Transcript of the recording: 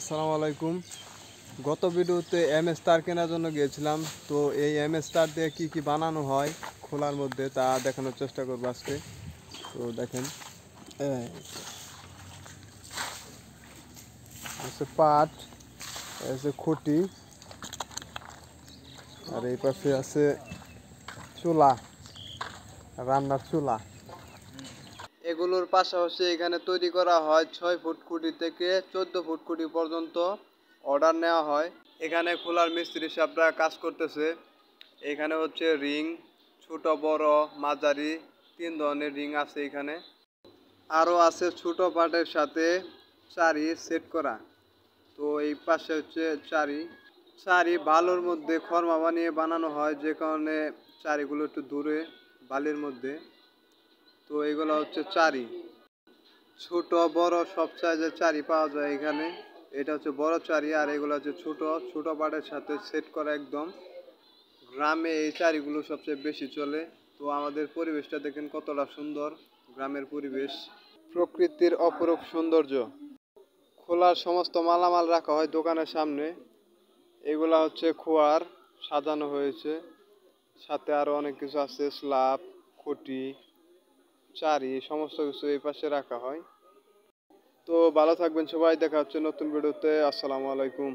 আসসালামু আলাইকুম। গত ভিডিওতে এমএস তার কেনার জন্য গিয়েছিলাম। তো এই এমএস তার দিয়ে কি কি বানানো হয় খোলার মধ্যে তা দেখানোর চেষ্টা করবো আজকে। তো দেখেন, এই হচ্ছে পাট, আছে খুঁটি, আর এই পাশে আছে চুলা, রান্নার চুলা। এগুলোর পাশাপাশি এখানে তৈরি করা হয় 6 ফুট খুঁটি থেকে 14 ফুট খুঁটি পর্যন্ত অর্ডার নেওয়া হয়। এখানে খোলার মিস্ত্রি সাহেবরা কাজ করতেছে। এখানে হচ্ছে রিং, ছোট বড় মাঝারি 3 ধরনের রিং আছে এখানে। আরও আছে ছোট পাটের সাথে চারি সেট করা। তো এই পাশে হচ্ছে চারি বালুর মধ্যে খড়মা বানিয়ে বানানো হয়, যে কারণে চারিগুলো একটু দূরে বালির মধ্যে। তো এগুলো হচ্ছে চারি, ছোট বড় সব সাইজের চারি পাওয়া যায় এখানে। এটা হচ্ছে বড় চারি, আর এগুলো হচ্ছে ছোট ছোট পাটের সাথে সেট করা একদম। গ্রামে এই চারিগুলো সবচেয়ে বেশি চলে। তো আমাদের পরিবেশটা দেখেন কতটা সুন্দর, গ্রামের পরিবেশ, প্রকৃতির অপরূপ সৌন্দর্য। খোলার সমস্ত মালামাল রাখা হয় দোকানের সামনে। এগুলা হচ্ছে খোয়ার সাজানো হয়েছে, সাথে আরো অনেক কিছু আছে, স্ল্যাব, খুঁটি, চারি, সমস্ত কিছু এই পাশে রাখা হয়। তো ভালো থাকবেন সবাই, দেখা হচ্ছে নতুন ভিডিওতে। আসসালামু আলাইকুম।